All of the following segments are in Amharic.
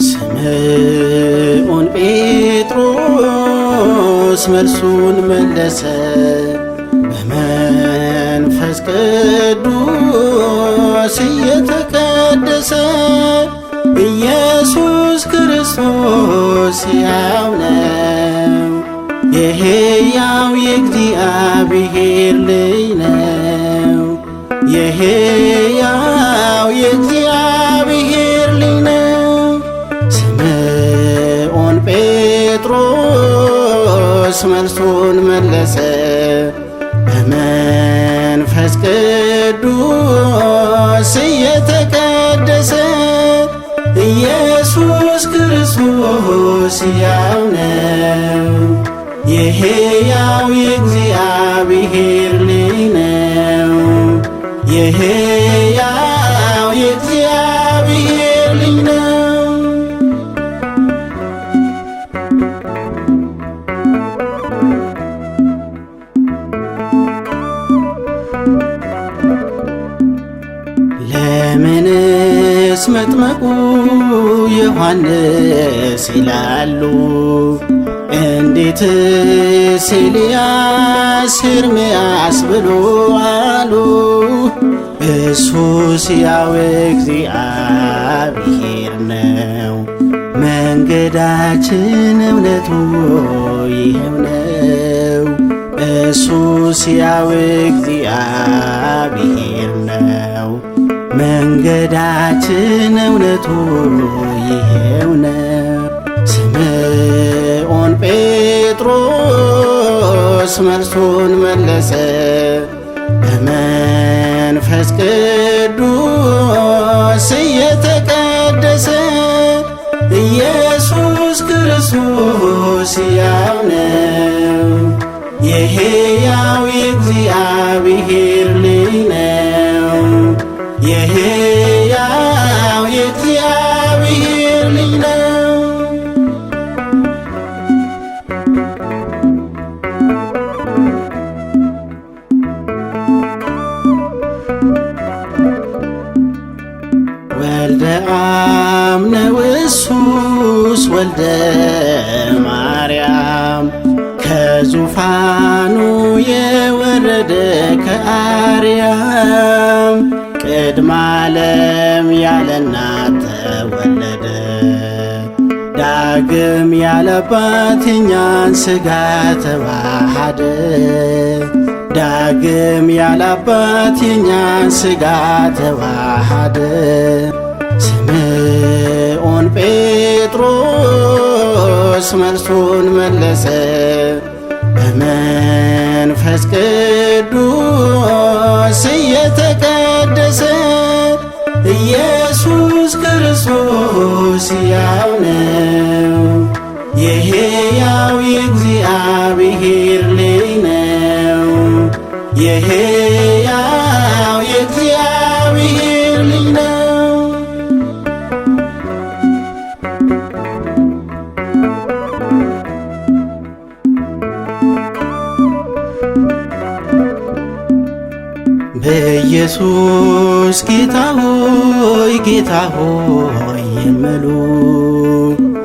ስምዖን ጴጥሮስ መልሱን መለሰ በመንፈስ ቅዱስ እየተቀደሰ ኢየሱስ ክርስቶስ ሕያው ነው፣ የሕያው የእግዚአብሔር ልጅ ነው፣ የሕያው የእግዚአብሔር ልጅ ነው። ስምዖን ጴጥሮስ መልሱን መለሰ በመንፈስ ቅዱስ እየተቀደሰ ኢየሱስ ክርስቶስ ሕያው ነው፣ የሕያው የእግዚአብሔር ልጅ ነው፣ የሕያው የእግዚአብሔር ልጅ ነው። ለምንስ መጥምቁ ዮሐንስ ይላሉ? እንዴትስ ኤልያስ ኤርምያስ ብሎ አሉ? እሱስ ሕያው እግዚአብሔር ነው፣ መንገዳችን እውነቱ ይኸው ነው። እሱስ ሕያው እግዚአብሔር ነው፣ መንገዳችን እውነቱ ይኸው ነው። ስምዖን ጴጥሮስ መልሱን መለሰ በመንፈስ ቅዱስ እየተቀደሰ ኢየሱስ ክርስቶስ ሕያው ነው፣ የሕያው የእግዚአብሔር ልጅ ነው፣ የሕያው የእግዚአብሔር ልጅ ነው። ወልደ አብ ነው ኢየሱስ ወልደ ማርያም ከዙፋኑ የወረደ ከአርያም ቅድመ ዓለም ያለ እናት ተወለደ። ዳግም ያለ አባት የኛን ሥጋ ተዋሃደ። ዳግም ያለ አባት የኛን ሥጋ ተዋሃደ። ስምዖን ጴጥሮስ መልሱን መለሰ በመንፈስ ቅዱስ እየተቀደሰ ኢየሱስ ክርስቶስ ሕያው ነው፣ የሕያው የእግዚአብሔር ልጅ ነው፣ የሕያው የእግዚአብሔር ልጅ ነው። በኢየሱስ ጌታ ሆይ የሚሉ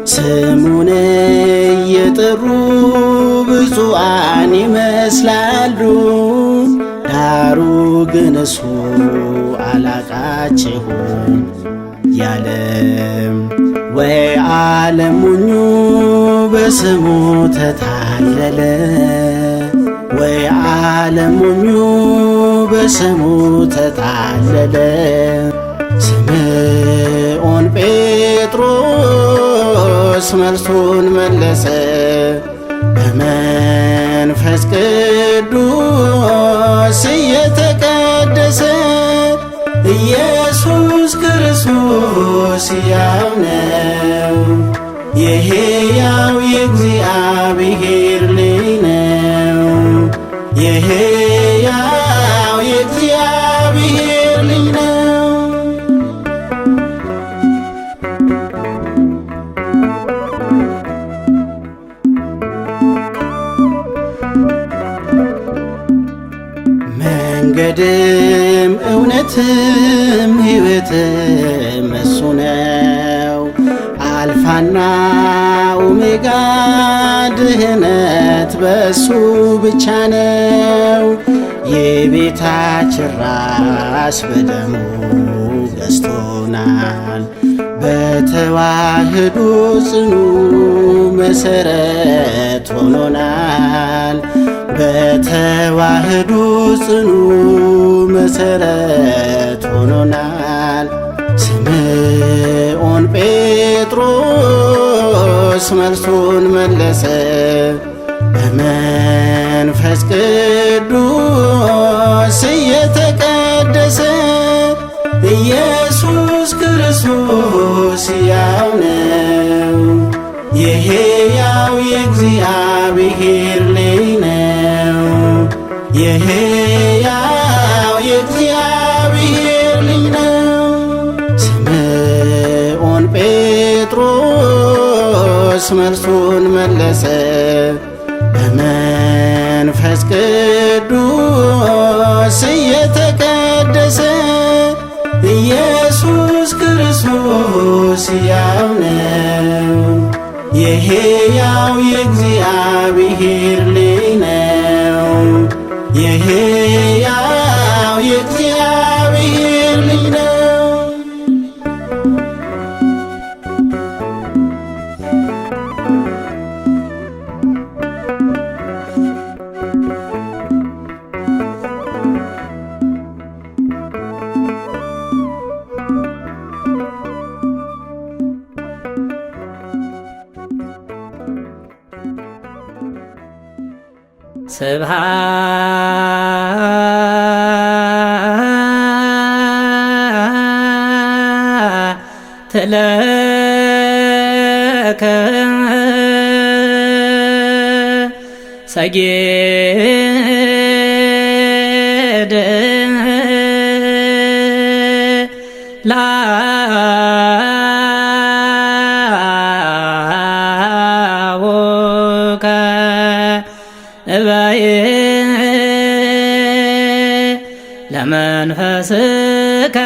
ስሙን እየጠሩ ብፁዓን ይመስላሉ። ዳሩ ግን እሱ አላቃቸውም ያለም ወይ ዓለም ሞኙ በስሙ ተታለለ። ወይ ዓለም ሞኙ በስሙ ተታለለ። ስምዖን ጴጥሮስ መልሱን መለሰ በመንፈስ ቅዱስ እየተቀደሰ ኢየሱስ ክርስቶስ ሕያው ነው፣ የሕያው የእግዚአብሔር ልጅ ነው፣ የሕያው የእግዚአብሔር ልጅ ነው። መንገድም እውነት እውነትም ሕይወትም እሱ ነው። አልፋና ኦሜጋ ድህነት በሱ ብቻ ነው። የቤታችን ራስ በደሙ ገዝቶናል። በተዋህዶ ጽኑ መሰረት ሆኖናል። በተዋህዶ ጽኑ መሰረት ሆኖናል። ስምዖን ጴጥሮስ መልሱን መለሰ በመንፈስ ቅዱስ እየተቀደሰ ኢየሱስ ክርስቶስ ሕያው ነው። የሕያው የእግዚአብሔር ልጅ ነው። የሕያው የእግዚአብሔር ልጅ ነው። ስምዖን ጴጥሮስ መልሱን መለሰ በመንፈስ ቅዱስ እየተቀደሰ ኢየሱስ ክርስቶስ ሕያው ነው። የሕያው የእግዚአብሔር ልጅ ነው። የሕያው የእግዚአብሔር ልጅ ነው። ስብሐት ለከ ሰጌደ ላቡከ እበየ ለመንፈስከ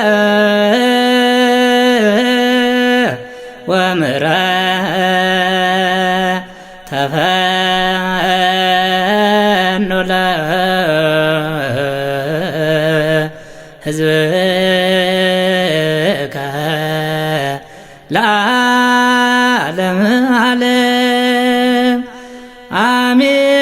ወምሕረት ተፈኖ ለሕዝብከ ለዓለመ ዓለም አሜን።